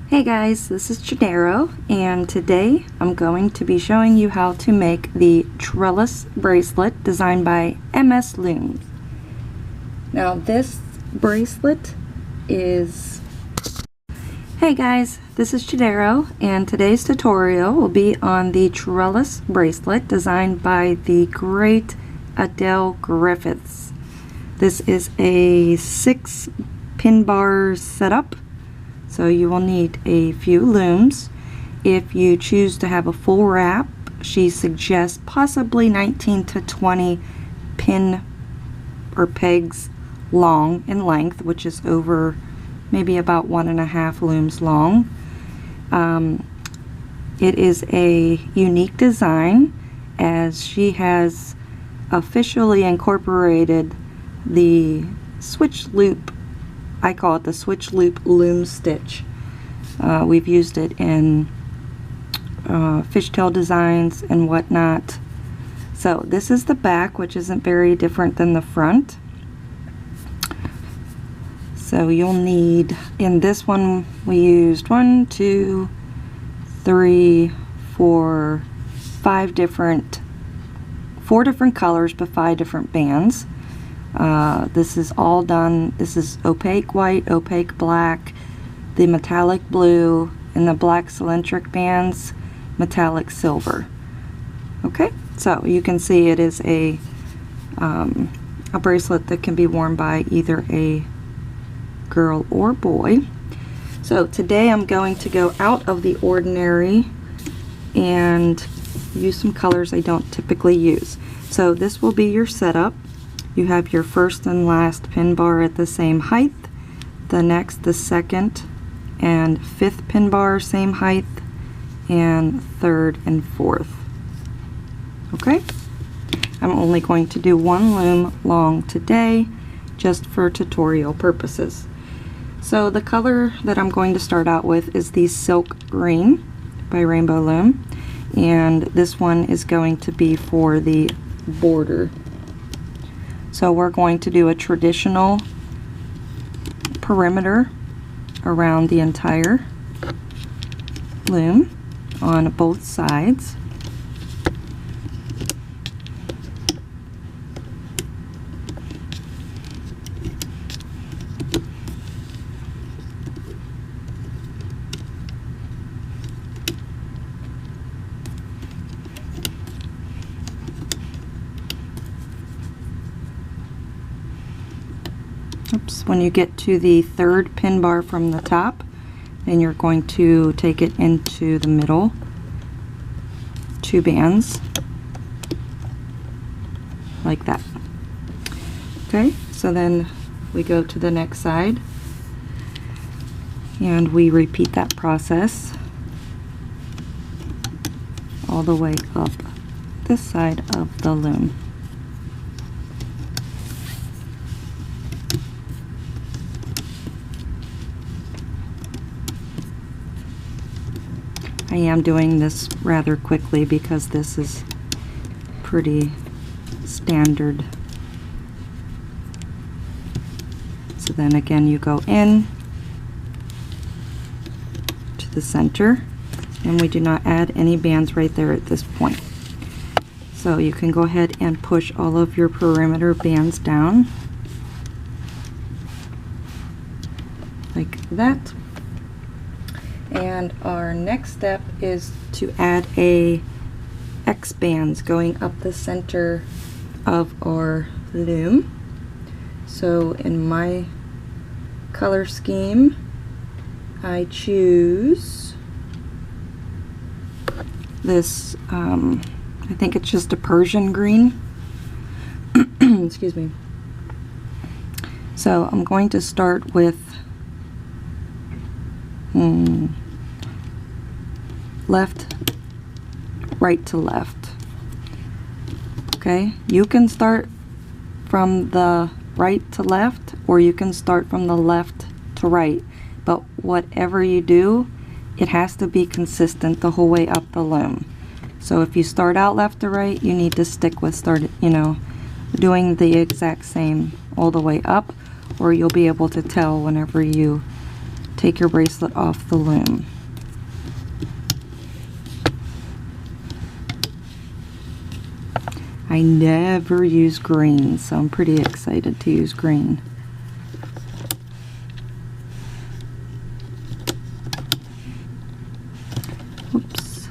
Hey guys, this is Chodaros, and today I'm going to be showing you how to make the Tralus bracelet designed by MS Loom. Now this bracelet is... Hey guys, this is Chodaros, and today's tutorial will be on the Tralus bracelet designed by the great Adele Griffiths. This is a 6 pin bar setup. So you will need a few looms. If you choose to have a full wrap, she suggests possibly 19 to 20 pin or pegs long in length, which is over maybe about 1.5 looms long. It is a unique design as she has officially incorporated the switch loop. I call it the switch loop loom stitch. We've used it in fishtail designs and whatnot. So this is the back, which isn't very different than the front. So you'll need, in this one we used 1, 2, 3, 4, 4 different colors, but 5 different bands. This is all done. This is opaque white, opaque black, the metallic blue, and the black cylindric bands, metallic silver. Okay, so you can see it is a bracelet that can be worn by either a girl or boy. So today I'm going to go out of the ordinary and use some colors I don't typically use. So this will be your setup. You have your first and last pin bar at the same height, the next, the second and 5th pin bar same height, and 3rd and 4th. Okay, I'm only going to do 1 loom long today just for tutorial purposes. So the color that I'm going to start out with is the Silk Green by Rainbow Loom, and this one is going to be for the border. So we're going to do a traditional perimeter around the entire loom on both sides. When you get to the 3rd pin bar from the top, then you're going to take it into the middle 2 bands like that. Okay, so then we go to the next side and we repeat that process all the way up this side of the loom. I am doing this rather quickly because this is pretty standard. So then again you go in to the center, and we do not add any bands right there at this point. So you can go ahead and push all of your perimeter bands down like that. And our next step is to add a X bands going up the center of our loom. So in my color scheme, I choose this, I think it's just a Persian green. Excuse me. So I'm going to start with left, right to left. Okay, you can start from the right to left, or you can start from the left to right, but whatever you do, it has to be consistent the whole way up the loom. So if you start out left to right, you need to stick with doing the exact same all the way up, or you'll be able to tell whenever you take your bracelet off the loom. I never use green, so I'm pretty excited to use green. Oops.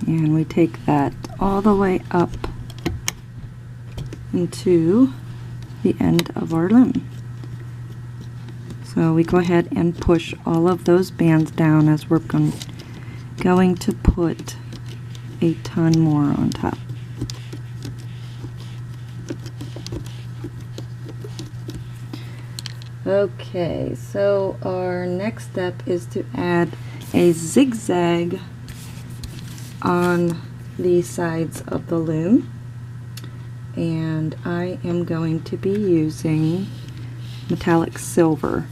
And we take that all the way up into the end of our loom. So we go ahead and push all of those bands down as we're going to put a ton more on top. Okay, so our next step is to add a zigzag on the sides of the loom, and I am going to be using metallic silver.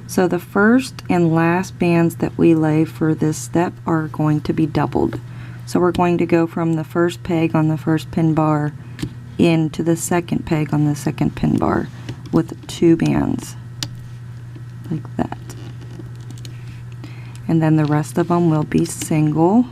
So the first and last bands that we lay for this step are going to be doubled. So we're going to go from the first peg on the first pin bar into the second peg on the second pin bar with 2 bands like that, and then the rest of them will be single.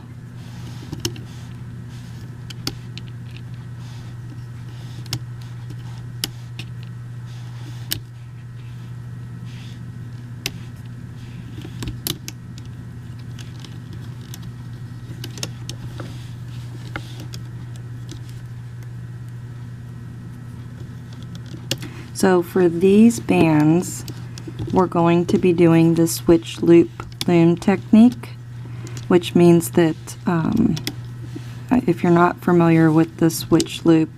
So for these bands, we're going to be doing the switch loop loom technique, which means that if you're not familiar with the switch loop,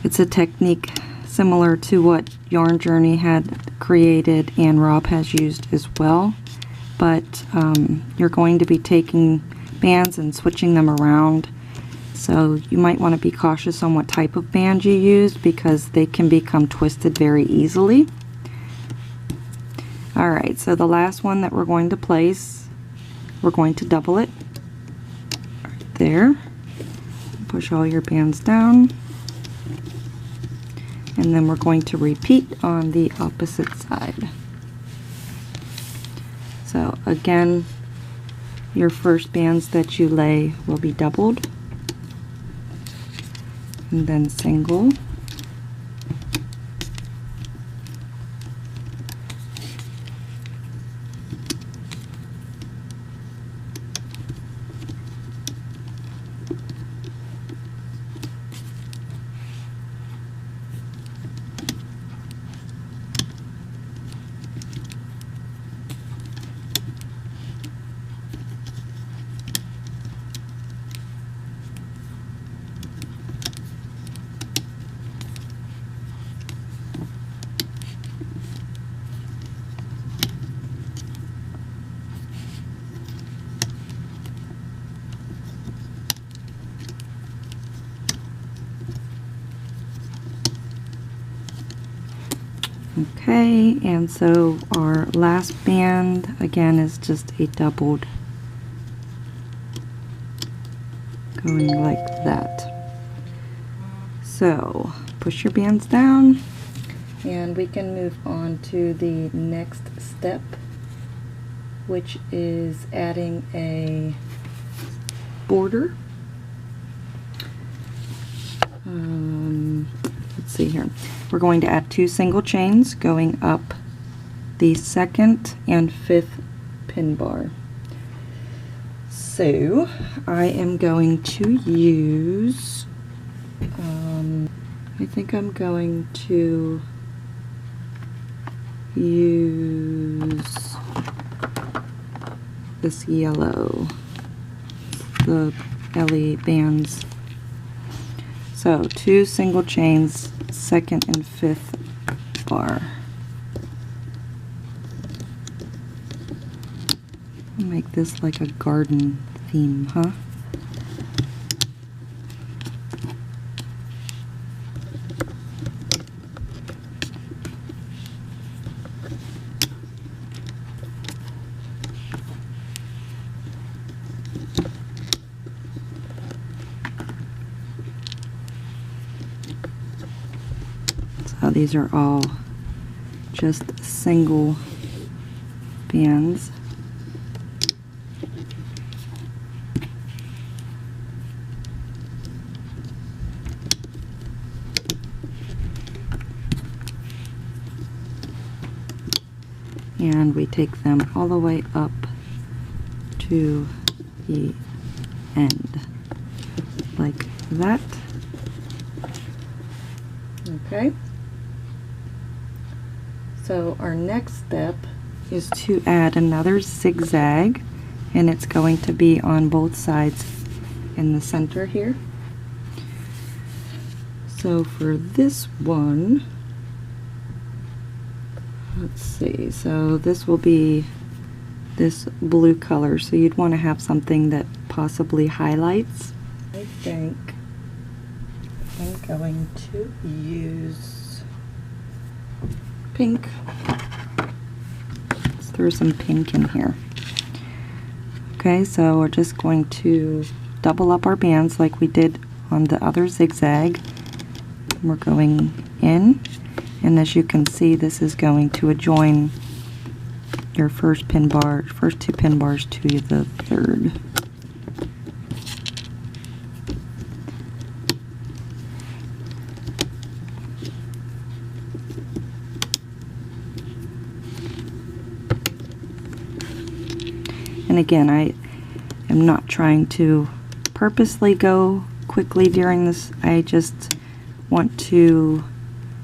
it's a technique similar to what Yarn Journey had created and Rob has used as well, but you're going to be taking bands and switching them around. So you might want to be cautious on what type of band you use because they can become twisted very easily. Alright, so the last one that we're going to place, we're going to double it right there. Push all your bands down. And then we're going to repeat on the opposite side. So again, your first bands that you lay will be doubled, and then single, okay, and so our last band again is just a doubled, going like that. So push your bands down and we can move on to the next step, which is adding a border. Let's see here. We're going to add 2 single chains going up the 2nd and 5th pin bar. So I am going to use, I think I'm going to use this yellow, the LE bands. So 2 single chains, 2nd and 5th bar. I'll make this like a garden theme, huh? So these are all just single bands. And we take them all the way up to the end, like that. Okay. So our next step is to add another zigzag, and it's going to be on both sides in the center here. So for this one, let's see, so this will be this blue color, so you'd want to have something that possibly highlights. I think I'm going to use pink. Let's throw some pink in here. Okay, so we're just going to double up our bands like we did on the other zigzag. We're going in, and as you can see, this is going to adjoin your first two pin bars to the third. And again, I am not trying to purposely go quickly during this. I just want to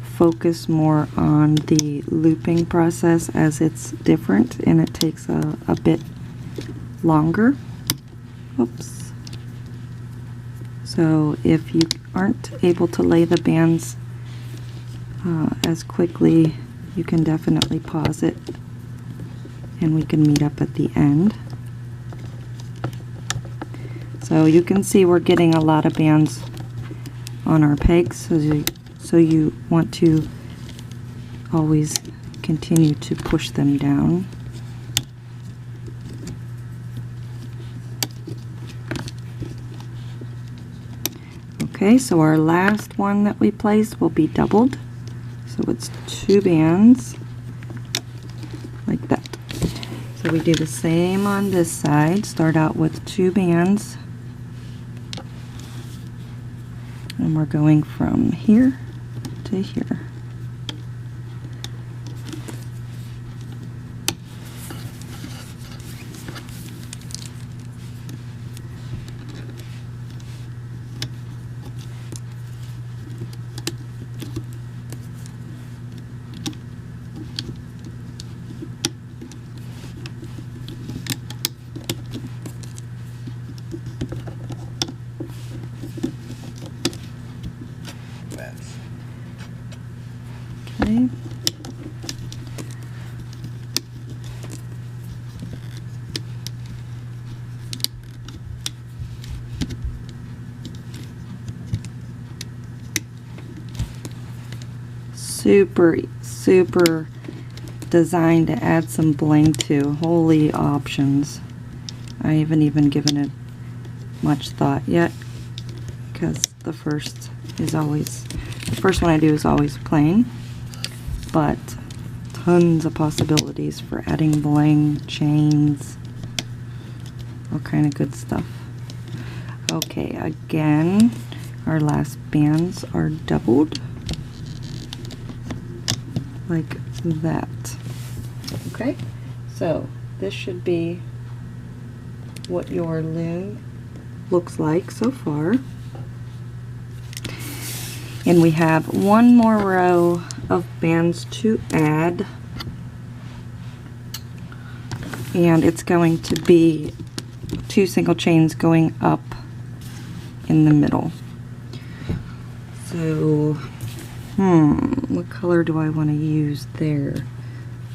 focus more on the looping process, as it's different and it takes a bit longer. Oops. So if you aren't able to lay the bands as quickly, you can definitely pause it and we can meet up at the end. So you can see we're getting a lot of bands on our pegs, so you want to always continue to push them down. Okay, so our last one that we placed will be doubled. So it's 2 bands like that. So we do the same on this side. Start out with 2 bands. And we're going from here to here. Okay. Super designed to add some bling to. Holy options. I haven't even given it much thought yet, because the first one I do is always plain, but tons of possibilities for adding bling, chains, all kind of good stuff. Okay, again, our last bands are doubled like that. Okay, so this should be what your loom looks like so far. And we have one more row of bands to add, and it's going to be 2 single chains going up in the middle. So what color do I want to use there?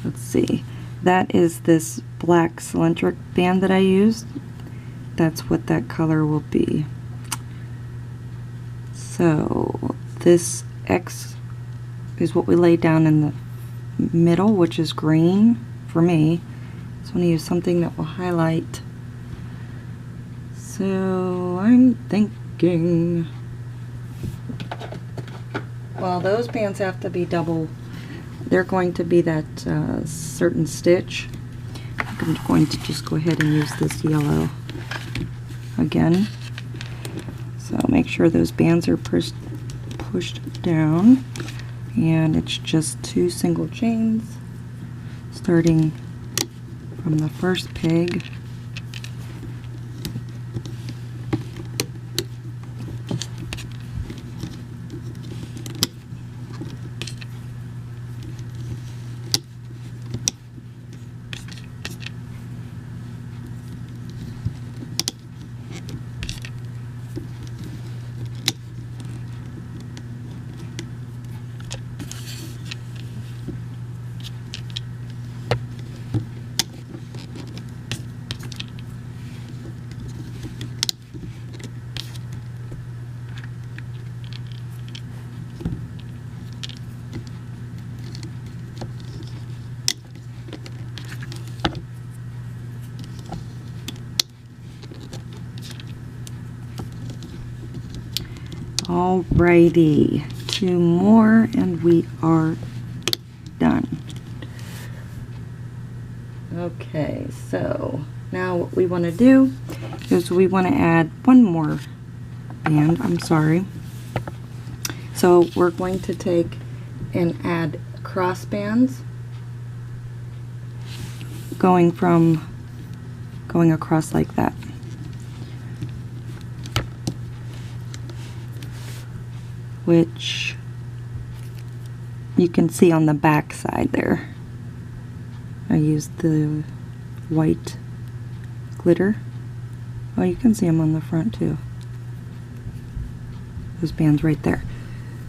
Let's see. That is this black cylindric band that I used, that's what that color will be. So this X is what we laid down in the middle, which is green for me. So I'm going to use something that will highlight. So I'm thinking, well, those bands have to be double. They're going to be that certain stitch. I'm going to just go ahead and use this yellow again. So make sure those bands are pushed down, and it's just 2 single chains starting from the first peg. Alrighty, 2 more and we are done. Okay, so now what we want to do is we want to add one more band. I'm sorry. So we're going to take and add cross bands going across like that. Which you can see on the back side there. I used the white glitter. Oh, you can see them on the front too. Those bands right there.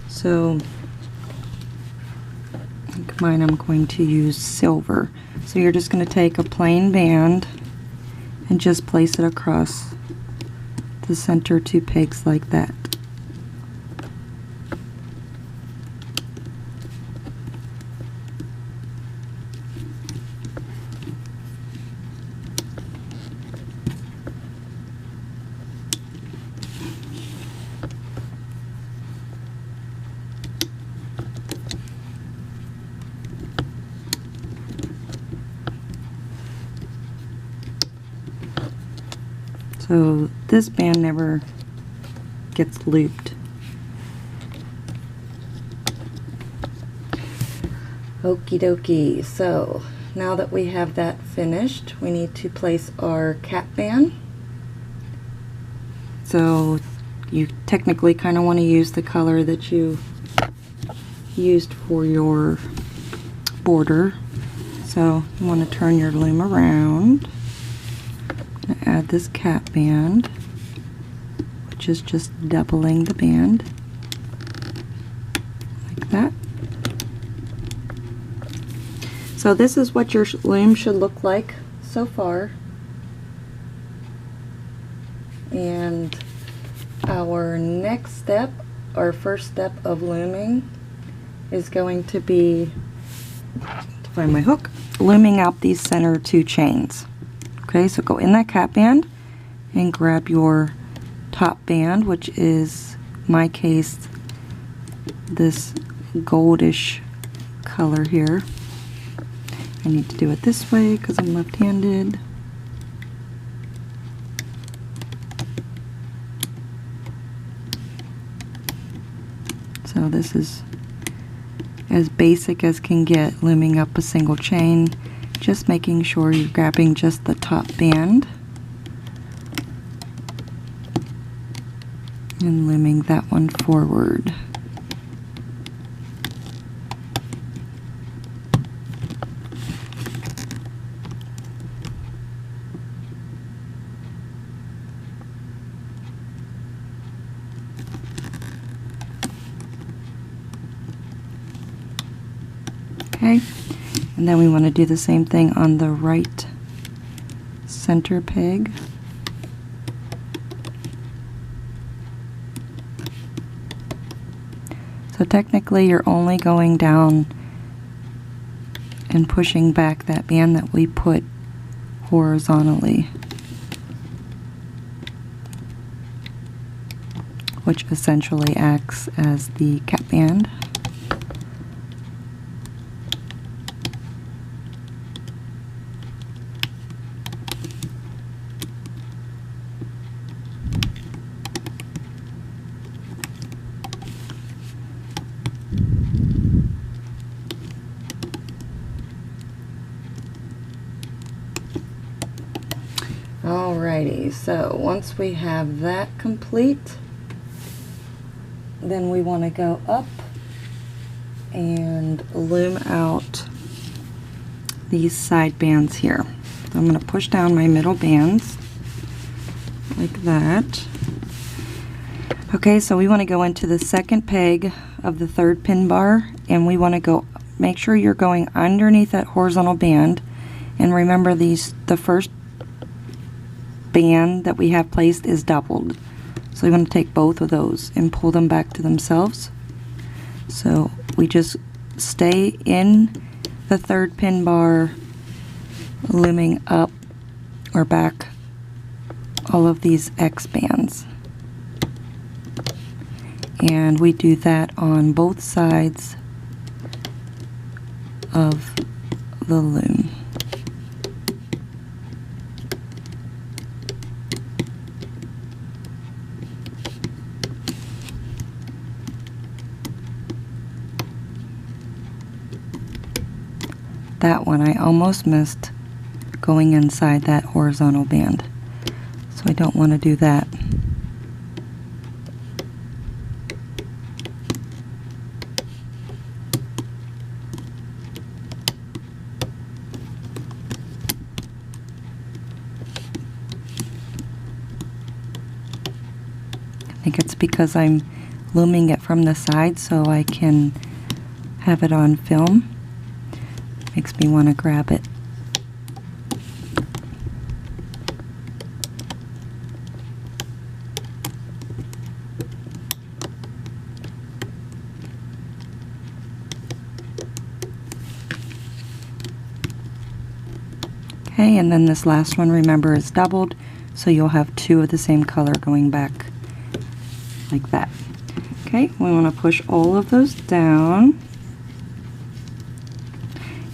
So, like mine, I'm going to use silver. So you're just going to take a plain band and just place it across the center 2 pegs like that. So this band never gets looped. Okie dokie. So now that we have that finished, we need to place our cap band. So you technically kind of want to use the color that you used for your border. So you want to turn your loom around. Add this cap band, which is just doubling the band like that. So this is what your loom should look like so far, and our next step, our first step of looming, is going to be, to find my hook, looming out these center 2 chains. Okay, so go in that cap band and grab your top band, which is, in my case, this goldish color here. I need to do it this way because I'm left-handed. So this is as basic as can get, looming up a single chain. Just making sure you're grabbing just the top band and looming that one forward. Okay. And then we want to do the same thing on the right center peg. So technically you're only going down and pushing back that band that we put horizontally, which essentially acts as the cap band. Alrighty, so once we have that complete, then we want to go up and loom out these side bands here. So I'm going to push down my middle bands like that. Okay, so we want to go into the second peg of the third pin bar, and we want to go, make sure you're going underneath that horizontal band, and remember the first band that we have placed is doubled. So we want to take both of those and pull them back to themselves. So we just stay in the third pin bar, looming up or back all of these X bands. And we do that on both sides of the loom. That one I almost missed going inside that horizontal band, so I don't want to do that. I think it's because I'm looming it from the side so I can have it on film. Makes me want to grab it. Okay, and then this last one, remember, is doubled, so you'll have two of the same color going back like that. Okay, we want to push all of those down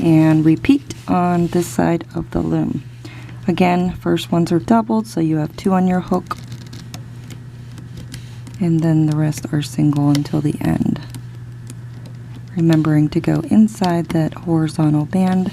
and repeat on this side of the loom. Again, first ones are doubled, so you have two on your hook, and then the rest are single until the end. Remembering to go inside that horizontal band.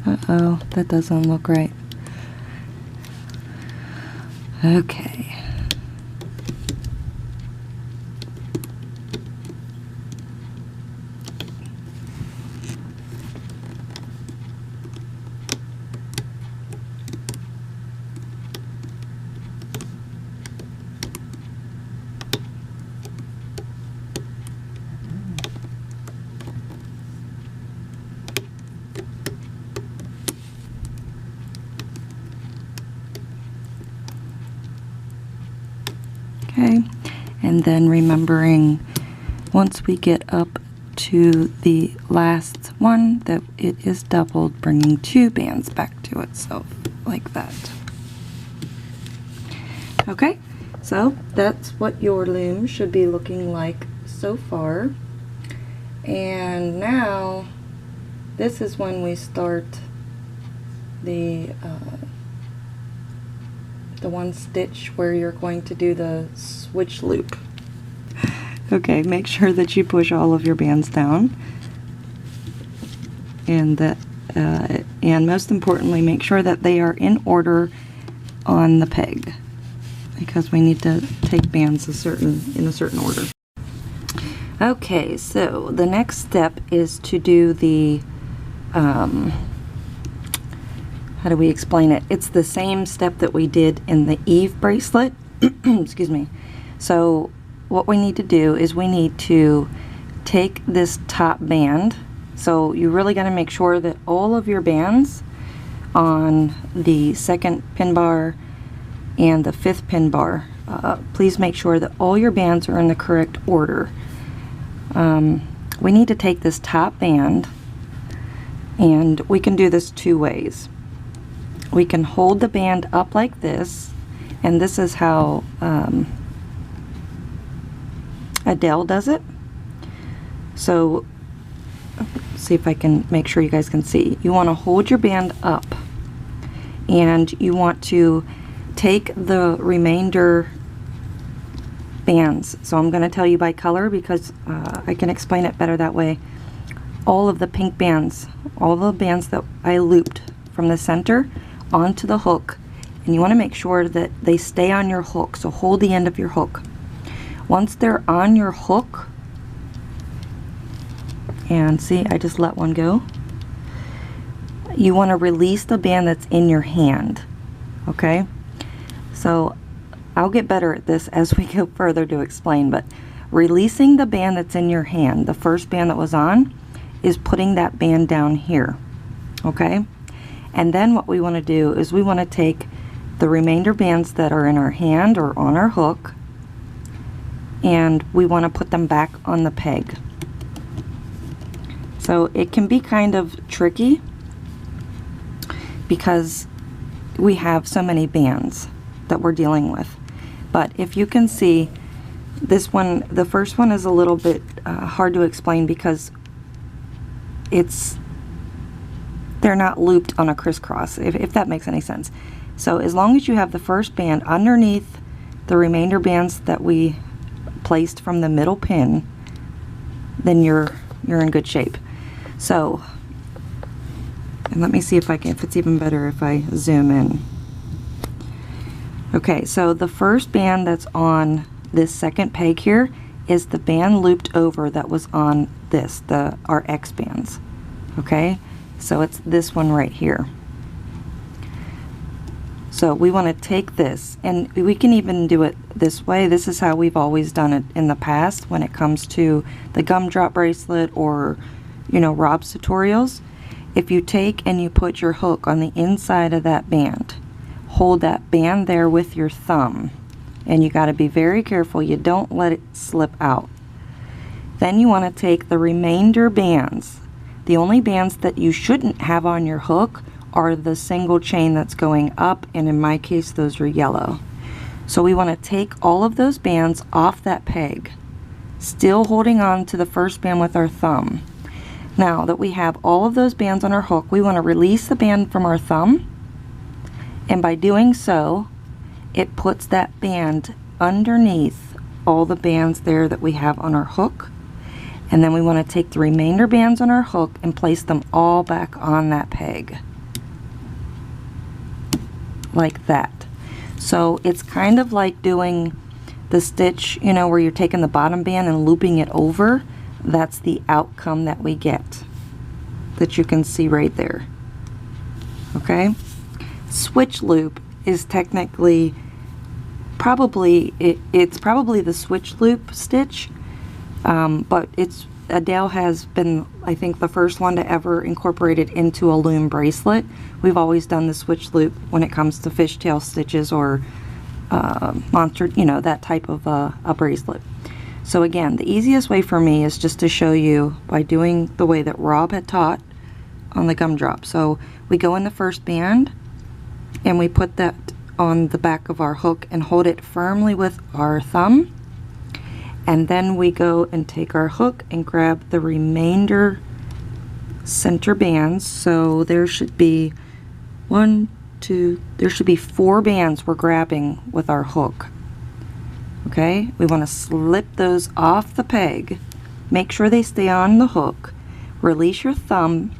Uh-oh, that doesn't look right. Okay. Okay, and then remembering once we get up to the last one that it is doubled, bringing two bands back to itself like that. Okay, so that's what your loom should be looking like so far. And now this is when we start the one stitch where you're going to do the switch loop. Okay, make sure that you push all of your bands down, and that and most importantly, make sure that they are in order on the peg. because we need to take bands in a certain order. Okay, so the next step is to do the, how do we explain it? It's the same step that we did in the Eve bracelet. Excuse me. So what we need to do is we need to take this top band. So you really got to make sure that all of your bands on the second pin bar and the fifth pin bar, please make sure that all your bands are in the correct order. We need to take this top band, and we can do this two ways. We can hold the band up like this, and this is how Adele does it. So see if I can make sure you guys can see. You want to hold your band up, and you want to take the remainder bands. So I'm going to tell you by color because I can explain it better that way. All of the pink bands, all the bands that I looped from the center onto the hook, and you want to make sure that they stay on your hook. So hold the end of your hook. Once they're on your hook, and see, I just let one go, you want to release the band that's in your hand. Okay, so I'll get better at this as we go further to explain, but releasing the band that's in your hand, the first band that was on, is putting that band down here. Okay, and then what we want to do is we want to take the remainder bands that are in our hand or on our hook, and we want to put them back on the peg. So it can be kind of tricky because we have so many bands that we're dealing with. But if you can see, this one, the first one is a little bit hard to explain because they're not looped on a crisscross, if that makes any sense. So as long as you have the first band underneath the remainder bands that we placed from the middle pin, then you're in good shape. So, and let me see if it's even better if I zoom in. Okay, so the first band that's on this second peg here is the band looped over that was on this, our X bands. Okay, so it's this one right here. So we want to take this, and we can even do it this way. This is how we've always done it in the past when it comes to the gumdrop bracelet or, you know, Rob's tutorials. If you take and you put your hook on the inside of that band, hold that band there with your thumb, and you got to be very careful you don't let it slip out. Then you want to take the remainder bands. The only bands that you shouldn't have on your hook are the single chain that's going up, and in my case those are yellow. So we want to take all of those bands off that peg, still holding on to the first band with our thumb. Now that we have all of those bands on our hook, we want to release the band from our thumb, and by doing so, it puts that band underneath all the bands there that we have on our hook. And then we want to take the remainder bands on our hook and place them all back on that peg. Like that. So it's kind of like doing the stitch, you know, where you're taking the bottom band and looping it over. That's the outcome that we get, that you can see right there. Okay? Switch loop is technically it's probably the switch loop stitch, but Adele has been, I think, the first one to ever incorporate it into a loom bracelet. We've always done the switch loop when it comes to fishtail stitches or monster, you know, that type of a bracelet. So again, the easiest way for me is just to show you by doing the way that Rob had taught on the gumdrop. So we go in the first band and we put that on the back of our hook and hold it firmly with our thumb, and then we go and take our hook and grab the remainder center bands. So there should be there should be 4 bands we're grabbing with our hook. Okay, we want to slip those off the peg, make sure they stay on the hook, release your thumb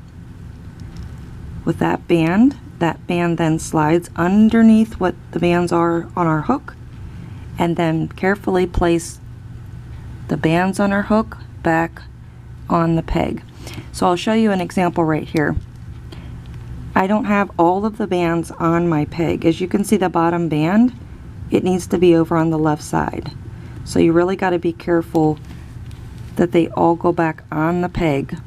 with that band then slides underneath what the bands are on our hook, and then carefully place the bands on our hook back on the peg. So I'll show you an example right here. I don't have all of the bands on my peg. As you can see, the bottom band, it needs to be over on the left side. So you really got to be careful that they all go back on the peg.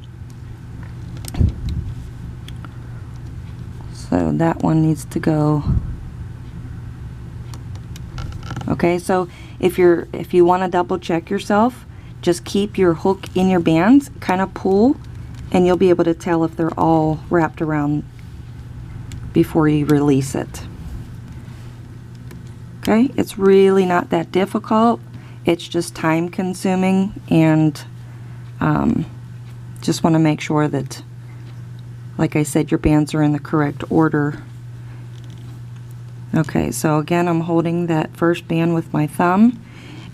So that one needs to go. Okay, so if you want to double check yourself, just keep your hook in your bands, kind of pull, and you'll be able to tell if they're all wrapped around before you release it. Okay, it's really not that difficult. It's just time consuming, and just want to make sure that, like I said, your bands are in the correct order. Okay, so again, I'm holding that first band with my thumb,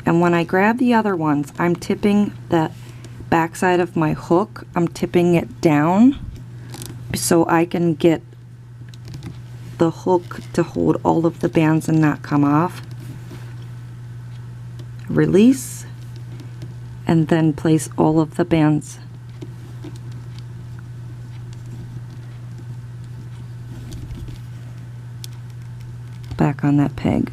and when I grab the other ones, I'm tipping that backside of my hook, I'm tipping it down so I can get the hook to hold all of the bands and not come off. Release, and then place all of the bands back on that peg.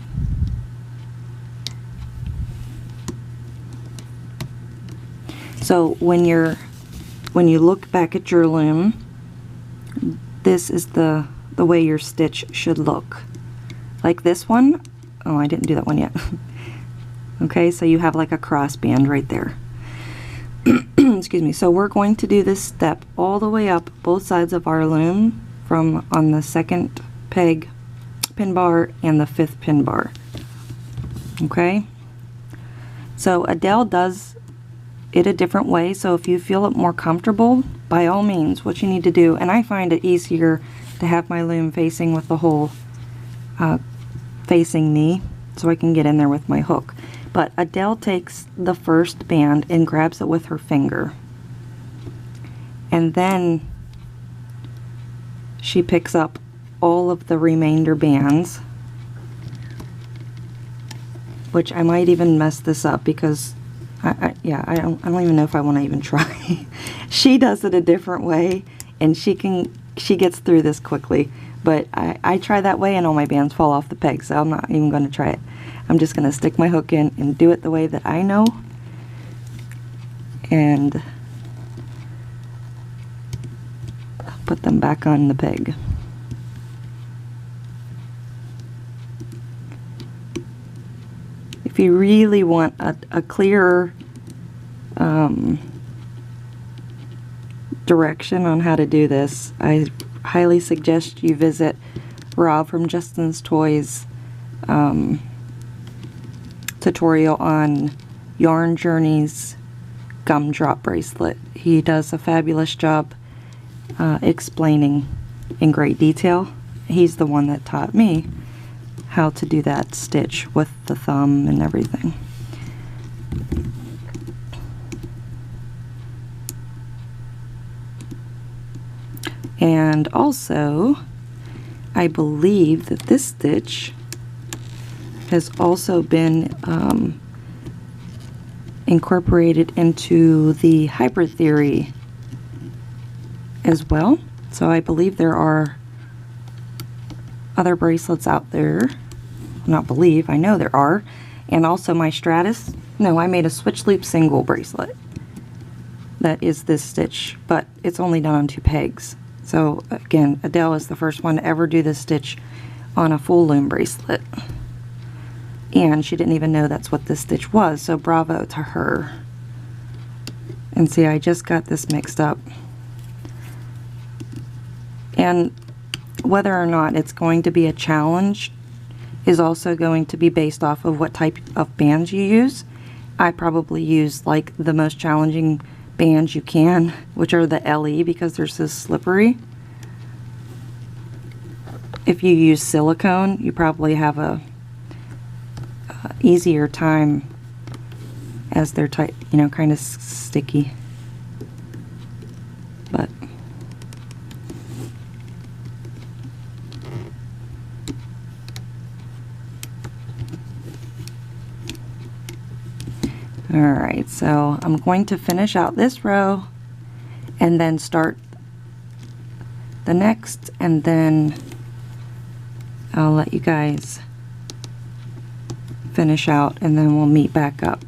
So when you look back at your loom, this is the way your stitch should look. Like this one, oh, I didn't do that one yet. Okay, so you have like a cross band right there. Excuse me. So we're going to do this step all the way up both sides of our loom, from on the second peg pin bar and the fifth pin bar. Okay, so Adele does it a different way, so if you feel it more comfortable, by all means, what you need to do, and I find it easier to have my loom facing with the hole facing me so I can get in there with my hook. But Adele takes the first band and grabs it with her finger, and then she picks up all of the remainder bands, which I might even mess this up because I don't even know if I want to even try. She does it a different way, and she gets through this quickly, but I try that way and all my bands fall off the peg, so I'm not even going to try it. I'm just going to stick my hook in and do it the way that I know, and put them back on the peg. If you really want a clearer direction on how to do this, I highly suggest you visit Rob from Justin's Toys tutorial on Yarn Journey's gumdrop bracelet. He does a fabulous job explaining in great detail. He's the one that taught me how to do that stitch with the thumb and everything. And also, I believe that this stitch has also been incorporated into the hybrid theory as well. So I believe there are other bracelets out there. Not believe, I know there are. And also my Stratus, no, I made a switch loop single bracelet that is this stitch, but it's only done on 2 pegs. So again, Adele is the first one to ever do this stitch on a full loom bracelet, and she didn't even know that's what this stitch was, so bravo to her. And see, I just got this mixed up, and whether or not it's going to be a challenge is also going to be based off of what type of bands you use. I probably use like the most challenging bands you can, which are the LE, because they're so slippery. If you use silicone, you probably have a easier time, as they're tight, you know, kind of sticky. But Alright, so I'm going to finish out this row and then start the next, and then I'll let you guys finish out and then we'll meet back up.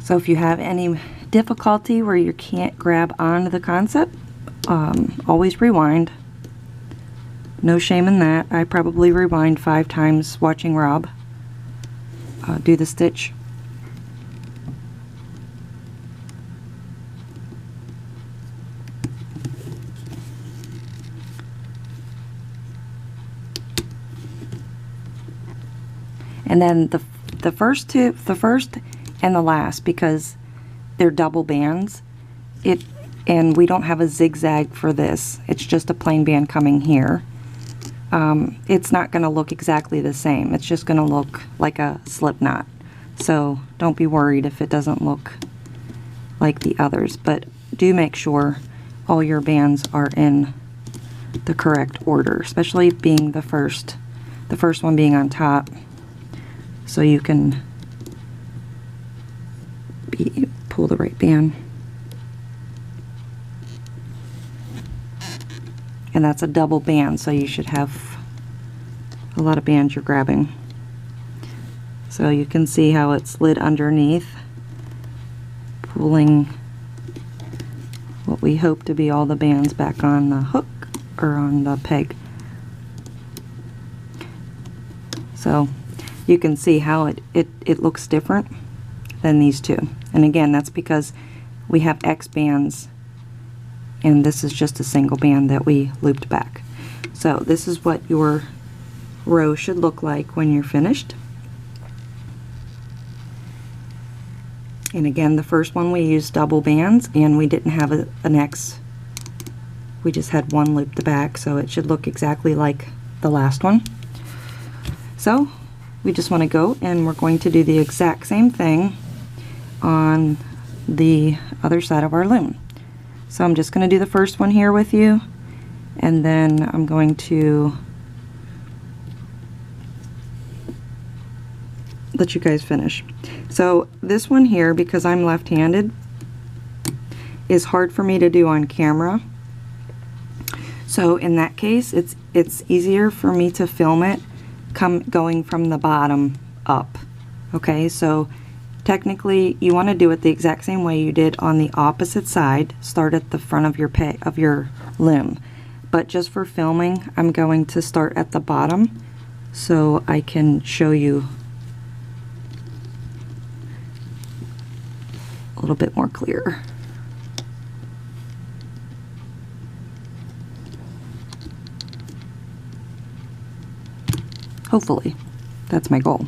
So if you have any difficulty where you can't grab onto the concept, always rewind. No shame in that. I probably rewind 5 times watching Rob do the stitch. And then the first and the last, because they're double bands, and we don't have a zigzag for this, it's just a plain band coming here. It's not going to look exactly the same. It's just going to look like a slip knot. So don't be worried if it doesn't look like the others, but do make sure all your bands are in the correct order, especially being the first one being on top, so you can pull the right band. And that's a double band, so you should have a lot of bands you're grabbing. So you can see how it slid underneath, pulling what we hope to be all the bands back on the hook or on the peg. So you can see how it looks different than these two. And again, that's because we have X bands and this is just a single band that we looped back. So this is what your row should look like when you're finished. And again, the first one we used double bands and we didn't have an X. We just had one looped back, so it should look exactly like the last one. So we just want to go and we're going to do the exact same thing on the other side of our loom. So I'm just going to do the first one here with you, and then I'm going to let you guys finish. So this one here, because I'm left-handed, is hard for me to do on camera. So in that case, it's easier for me to film it going from the bottom up. Okay, so technically you want to do it the exact same way you did on the opposite side. Start at the front of your loom, but just for filming I'm going to start at the bottom so I can show you a little bit more clear. Hopefully, that's my goal.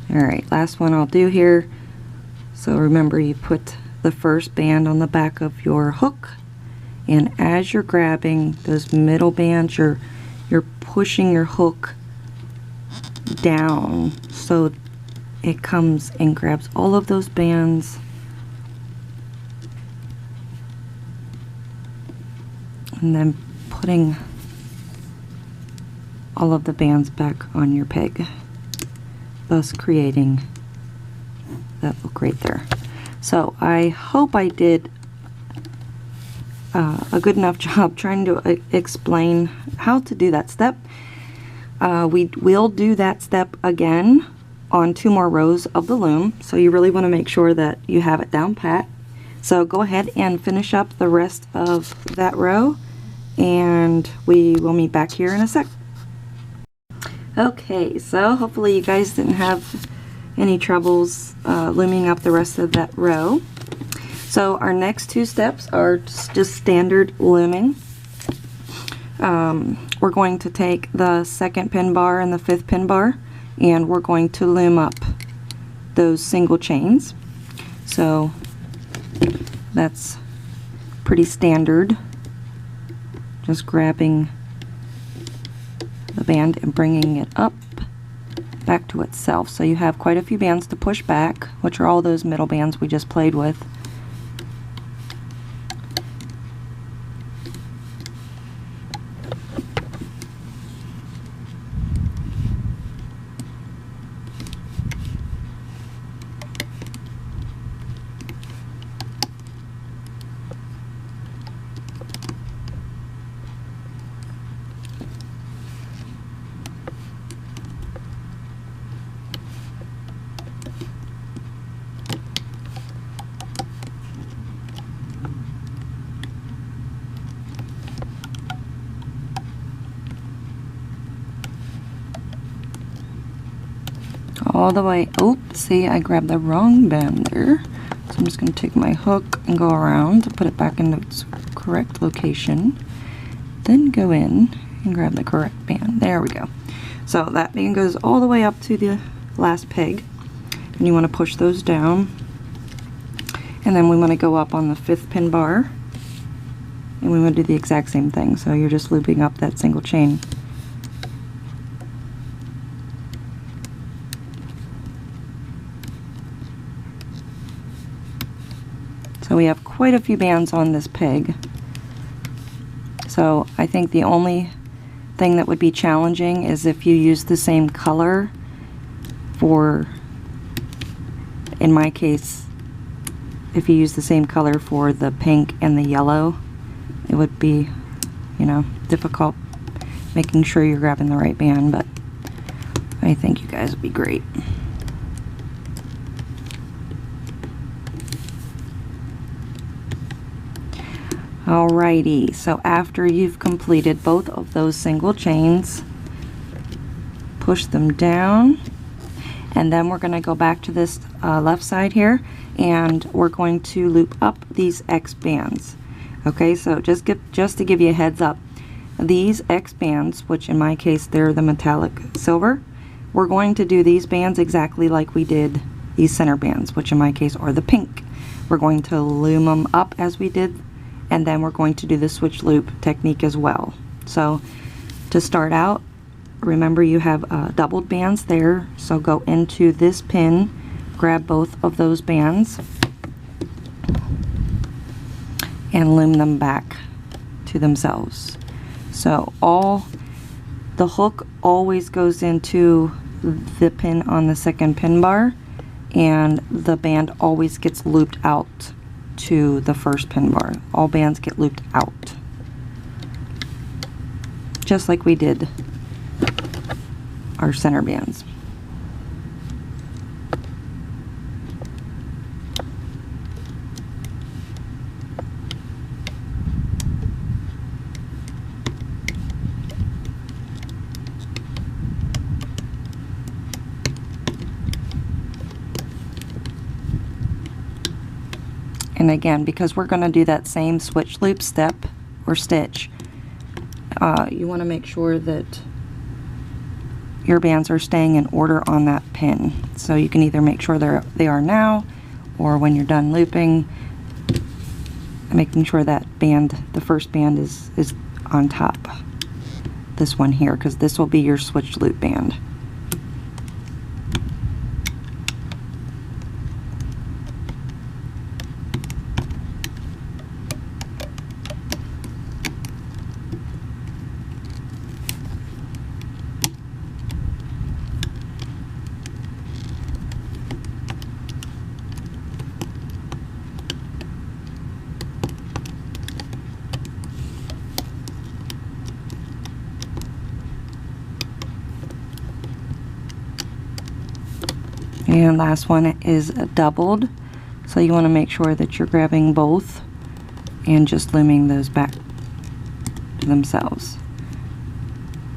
Alright, last one I'll do here. So remember, you put the first band on the back of your hook, and as you're grabbing those middle bands, you're pushing your hook down so it comes and grabs all of those bands. And then putting all of the bands back on your peg, thus creating that look right there. So I hope I did a good enough job trying to explain how to do that step. We will do that step again on 2 more rows of the loom, so you really want to make sure that you have it down pat. So go ahead and finish up the rest of that row, and we will meet back here in a sec. Okay, so hopefully you guys didn't have any troubles looming up the rest of that row. So our next 2 steps are just standard looming. We're going to take the 2nd pin bar and the 5th pin bar, and we're going to loom up those single chains. So that's pretty standard, just grabbing the band and bringing it up back to itself. So you have quite a few bands to push back, which are all those middle bands we just played with. all the way. Oh, see, I grabbed the wrong band there. So I'm just going to take my hook and go around to put it back in its correct location. Then go in and grab the correct band. There we go. So that band goes all the way up to the last peg. And you want to push those down. And then we want to go up on the 5th pin bar. And we want to do the exact same thing. So you're just looping up that single chain. So we have quite a few bands on this peg. So I think the only thing that would be challenging is if you use the same color for, in my case, if you use the same color for the pink and the yellow, it would be, you know, difficult making sure you're grabbing the right band, but I think you guys would be great. Alrighty, so after you've completed both of those single chains, push them down, and then we're going to go back to this left side here, and we're going to loop up these X bands. Okay, so just to give you a heads up, these X bands, which in my case they're the metallic silver, we're going to do these bands exactly like we did these center bands, which in my case are the pink. We're going to loom them up as we did, and then we're going to do the switch loop technique as well. So to start out, remember you have doubled bands there, so go into this pin, grab both of those bands, and loom them back to themselves. So the hook always goes into the pin on the 2nd pin bar, and the band always gets looped out to the 1st pin bar. All bands get looped out, just like we did our center bands. And again, because we're going to do that same switch loop step or stitch, you want to make sure that your bands are staying in order on that pin. So you can either make sure they are now, or when you're done looping, making sure that band, the first band, is on top. This one here, because this will be your switch loop band. And last one is doubled, so you want to make sure that you're grabbing both and just looming those back to themselves.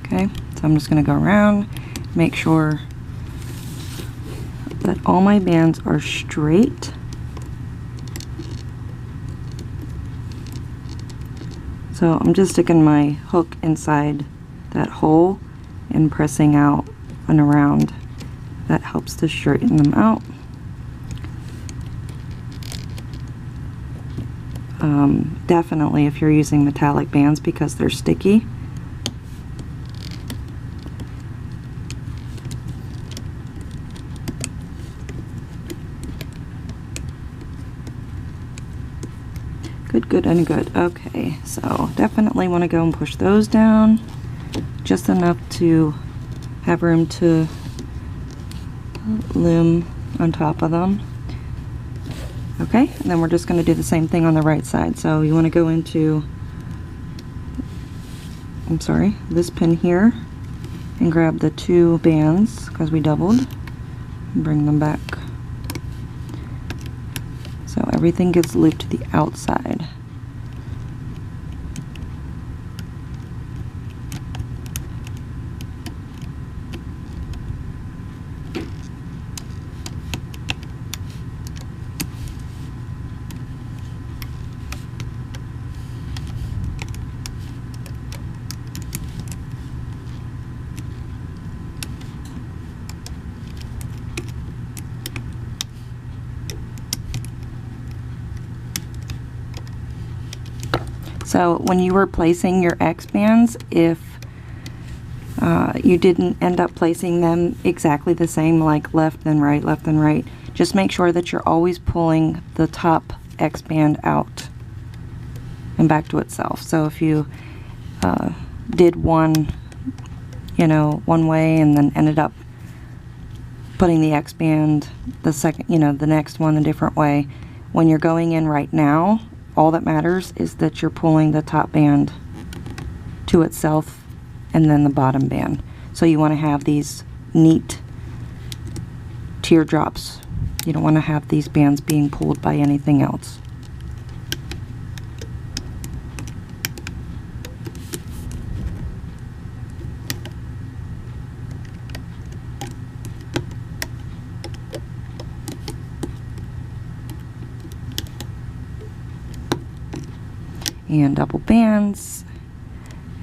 Okay, so I'm just going to go around, make sure that all my bands are straight. So I'm just sticking my hook inside that hole and pressing out and around. That helps to straighten them out. Definitely if you're using metallic bands, because they're sticky. Good, good, and good. Okay, so definitely want to go and push those down just enough to have room to loom on top of them. Okay, and then we're just going to do the same thing on the right side. So you want to go into, I'm sorry, this pin here, and grab the 2 bands because we doubled, and bring them back. So everything gets looped to the outside. So when you were placing your X bands, if you didn't end up placing them exactly the same, like left and right, just make sure that you're always pulling the top X band out and back to itself. So if you did one, one way and then ended up putting the X band the second, the next one a different way, when you're going in right now, all that matters is that you're pulling the top band to itself and then the bottom band. So you want to have these neat teardrops. You don't want to have these bands being pulled by anything else. And double bands,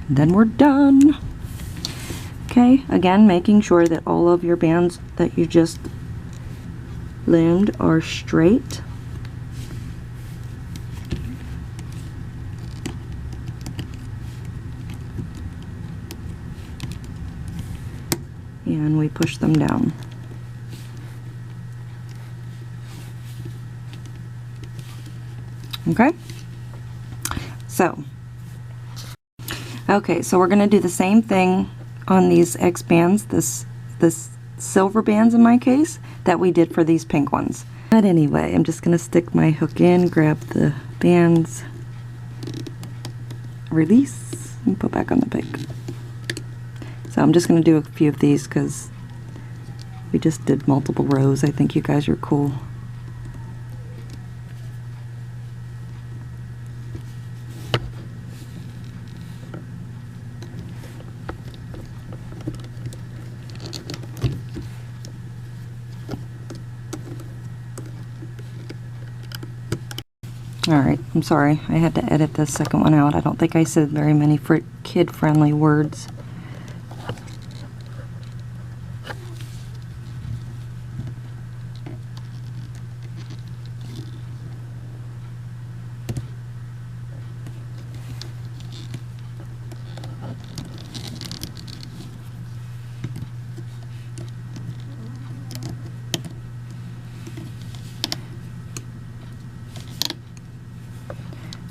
and then we're done. Okay, again, making sure that all of your bands that you just loomed are straight. And we push them down. Okay. So we're going to do the same thing on these X bands, this silver bands in my case, that we did for these pink ones. But anyway, I'm just going to stick my hook in, grab the bands, release, and put back on the pig. So I'm just going to do a few of these because we just did multiple rows. I think you guys are cool. Alright, I'm sorry, I had to edit this second one out. I don't think I said very many kid-friendly words.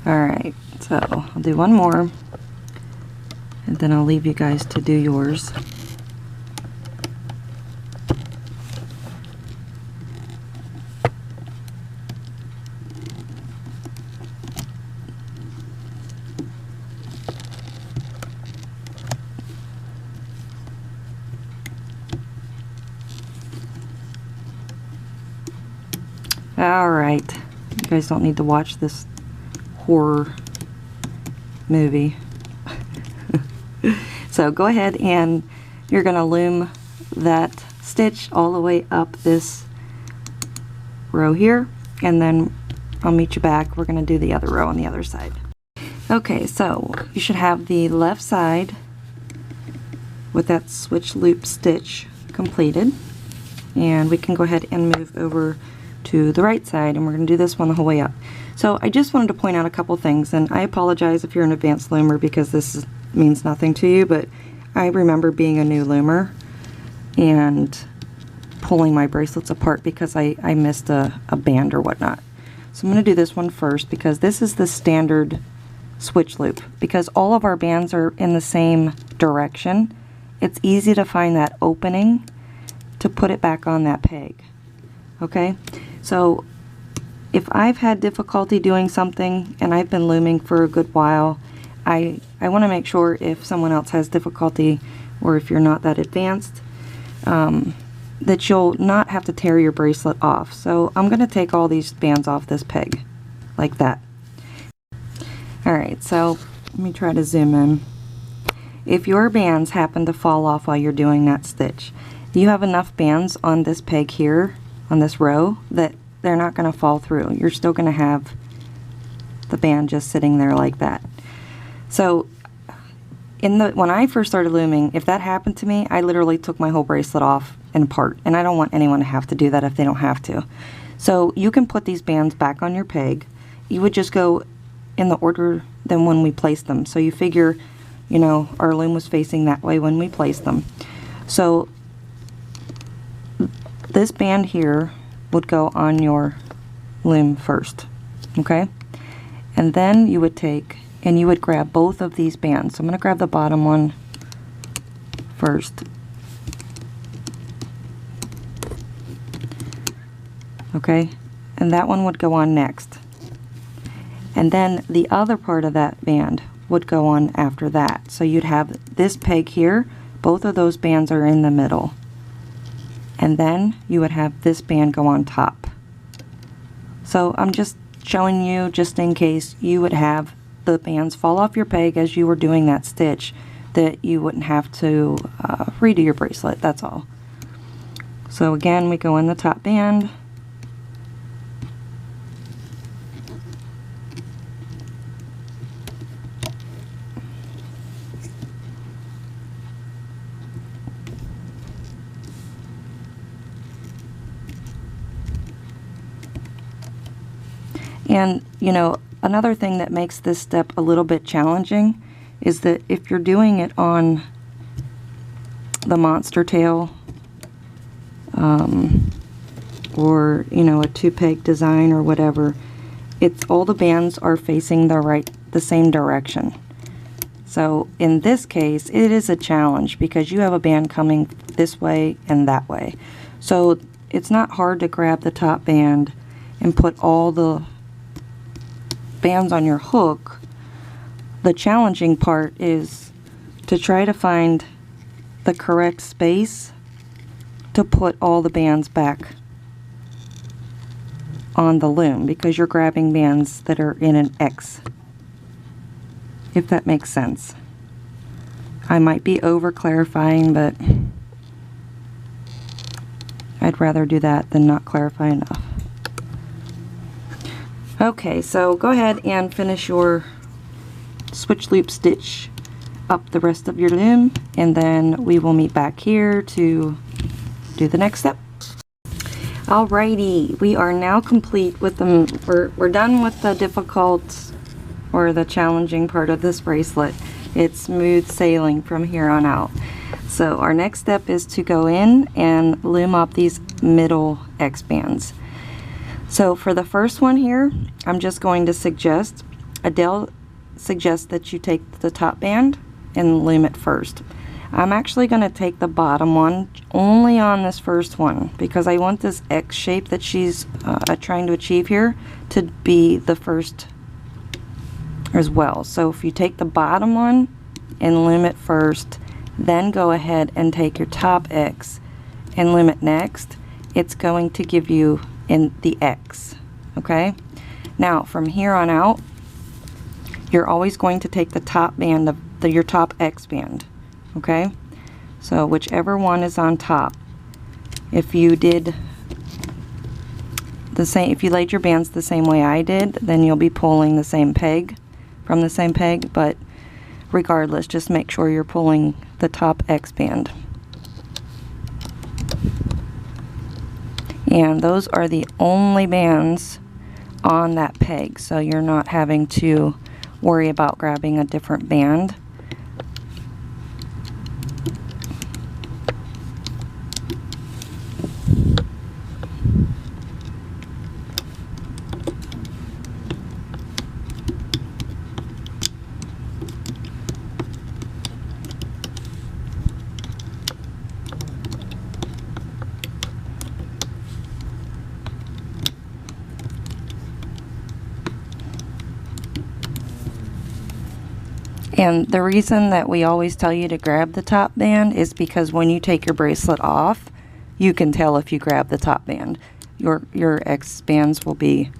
Alright, so I'll do one more and then I'll leave you guys to do yours. Alright, you guys don't need to watch this horror movie. So go ahead and you're going to loom that stitch all the way up this row here, and then I'll meet you back. We're going to do the other row on the other side. Okay, so you should have the left side with that switch loop stitch completed, and we can go ahead and move over to the right side, and we're going to do this one the whole way up. So I just wanted to point out a couple things, and I apologize if you're an advanced loomer because this means nothing to you, but I remember being a new loomer and pulling my bracelets apart because I missed a band or whatnot. So I'm going to do this one first because this is the standard switch loop. Because all of our bands are in the same direction, it's easy to find that opening to put it back on that peg. Okay, so if I've had difficulty doing something and I've been looming for a good while, I want to make sure if someone else has difficulty or if you're not that advanced, that you'll not have to tear your bracelet off. So I'm going to take all these bands off this peg like that. Alright, so let me try to zoom in. If your bands happen to fall off while you're doing that stitch, you have enough bands on this peg here, on this row, that they're not going to fall through. You're still going to have the band just sitting there like that. So when I first started looming, if that happened to me, I literally took my whole bracelet off and apart, and I don't want anyone to have to do that if they don't have to. So you can put these bands back on your peg. You would just go in the order than when we placed them. So you figure, you know, our loom was facing that way when we placed them. So this band here would go on your loom first, okay? And then you would take and you would grab both of these bands. So I'm going to grab the bottom one first. Okay, and that one would go on next. And then the other part of that band would go on after that. So you'd have this peg here, both of those bands are in the middle. And then you would have this band go on top. So I'm just showing you just in case you would have the bands fall off your peg as you were doing that stitch, that you wouldn't have to redo your bracelet, that's all. So again, we go in the top band. And, you know, another thing that makes this step a little bit challenging is that if you're doing it on the monster tail, or, you know, a two-peg design or whatever, it's all the bands are facing the same direction. So in this case, it is a challenge because you have a band coming this way and that way. So it's not hard to grab the top band and put all the bands on your hook. The challenging part is to try to find the correct space to put all the bands back on the loom, because you're grabbing bands that are in an X, if that makes sense. I might be over clarifying, but I'd rather do that than not clarify enough. Okay, so go ahead and finish your switch loop stitch up the rest of your loom, and then we will meet back here to do the next step. Alrighty, we are now complete with we're done with the difficult or the challenging part of this bracelet. It's smooth sailing from here on out. So our next step is to go in and loom up these middle X bands. So for the first one here, I'm just going to suggest, Adele suggests that you take the top band and loom it first. I'm actually going to take the bottom one only on this first one because I want this X shape that she's trying to achieve here to be the first as well. So if you take the bottom one and loom it first, then go ahead and take your top X and loom it next, it's going to give you in the X. Okay, now from here on out, you're always going to take the top band of your top X band. Okay, so whichever one is on top. If you did the same, if you laid your bands the same way I did, then you'll be pulling the same peg from the same peg, but regardless, just make sure you're pulling the top X band. And those are the only bands on that peg, so you're not having to worry about grabbing a different band. And the reason that we always tell you to grab the top band is because when you take your bracelet off, you can tell if you grab the top band. Your X bands will be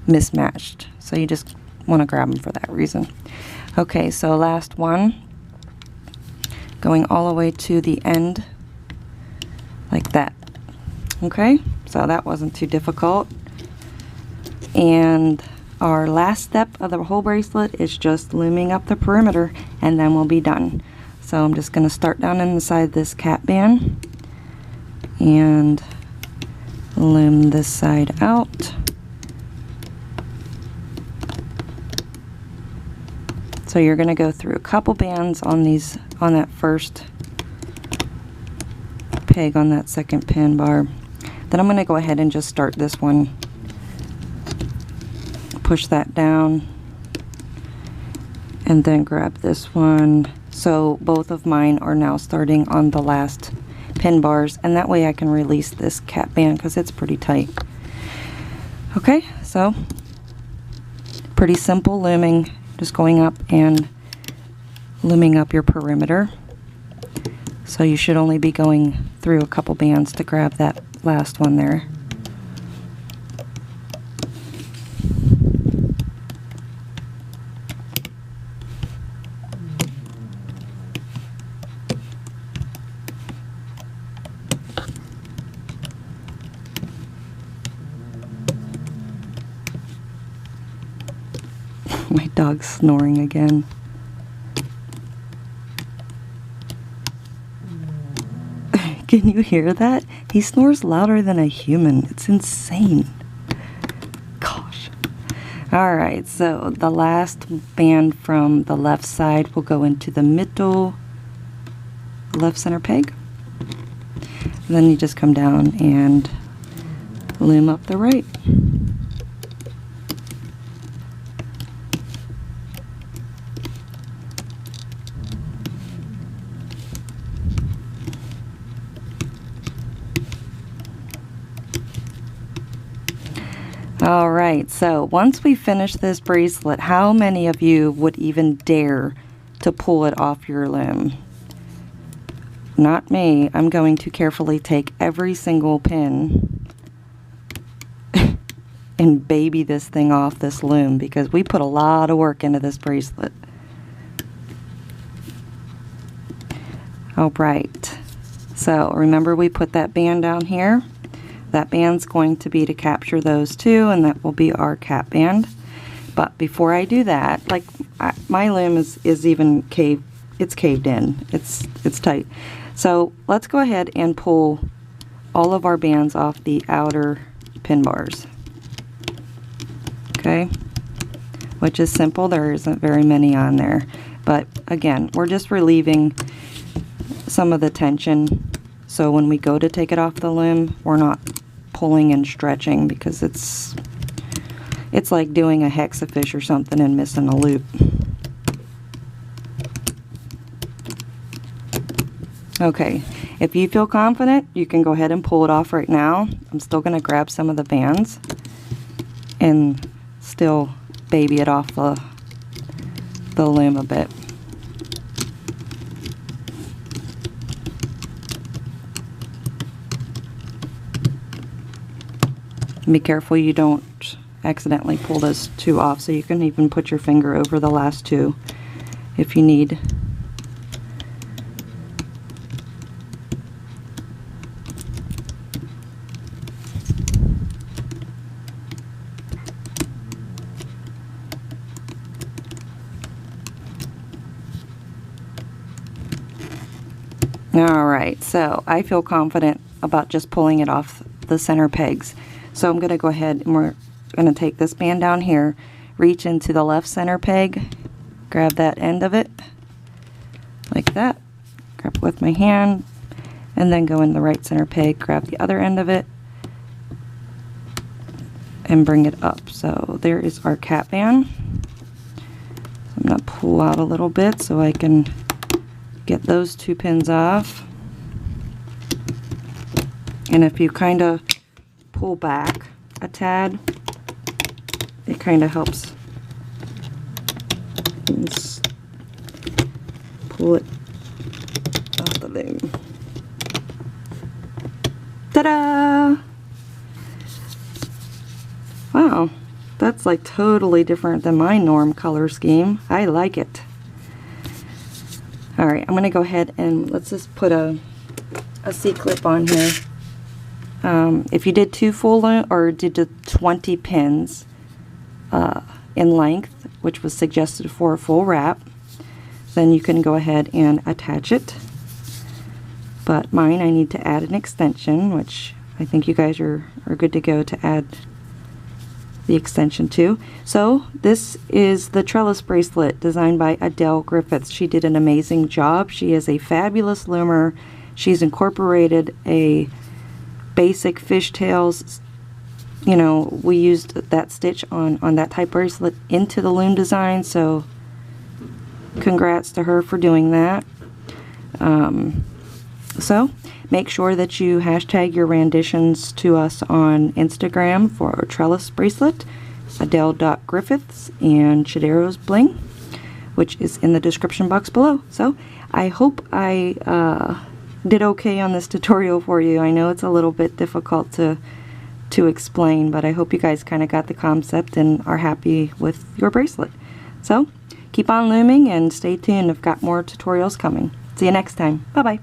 mismatched. So you just want to grab them for that reason. Okay, so last one. Going all the way to the end like that. Okay, so that wasn't too difficult. And our last step of the whole bracelet is just looming up the perimeter, and then we'll be done. So I'm just going to start down inside this cap band and loom this side out. So you're going to go through a couple bands on that first peg on that second pin bar. Then I'm going to go ahead and just start this one. Push that down and then grab this one. So both of mine are now starting on the last pin bars, and that way I can release this cap band because it's pretty tight. Okay, so pretty simple looming, just going up and looming up your perimeter. So you should only be going through a couple bands to grab that last one there. My dog's snoring again. Can you hear that? He snores louder than a human. It's insane. Gosh. Alright, so the last band from the left side will go into the middle left center peg. And then you just come down and loom up the right. Alright, so once we finish this bracelet, how many of you would even dare to pull it off your loom? Not me. I'm going to carefully take every single pin and baby this thing off this loom because we put a lot of work into this bracelet. Alright, so remember we put that band down here. That band's going to be to capture those two, and that will be our cap band. But before I do that, like my loom is even caved, it's caved in, it's tight. So let's go ahead and pull all of our bands off the outer pin bars. Okay, which is simple, there isn't very many on there. But again, we're just relieving some of the tension. So when we go to take it off the loom, we're not pulling and stretching because it's like doing a hexafish or something and missing a loop. Okay, if you feel confident, you can go ahead and pull it off right now. I'm still going to grab some of the bands and still baby it off the loom a bit. Be careful you don't accidentally pull those two off, so you can even put your finger over the last two if you need. Alright, so I feel confident about just pulling it off the center pegs. So I'm going to go ahead and we're going to take this band down here, reach into the left center peg, grab that end of it, like that, grab it with my hand, and then go in the right center peg, grab the other end of it, and bring it up. So there is our cap band. I'm going to pull out a little bit so I can get those two pins off. And if you kind of pull back a tad, it kind of helps. Let's pull it off the loom. Ta-da! Wow, that's like totally different than my norm color scheme. I like it. Alright, I'm going to go ahead and let's just put a C-clip on here. If you did two full or did the 20 pins in length, which was suggested for a full wrap, then you can go ahead and attach it. But mine, I need to add an extension, which I think you guys are good to go to add the extension to. So this is the Trellis bracelet designed by Adele Griffiths. She did an amazing job. She is a fabulous loomer. She's incorporated a basic fishtails, you know, we used that stitch on that type bracelet into the loom design, so congrats to her for doing that. So make sure that you hashtag your renditions to us on Instagram for our Trellis bracelet, Adele.Griffiths, and Chodaros Bling, which is in the description box below. So I hope I did okay on this tutorial for you. I know it's a little bit difficult to explain, but I hope you guys kind of got the concept and are happy with your bracelet. So keep on looming and stay tuned. I've got more tutorials coming. See you next time. Bye bye.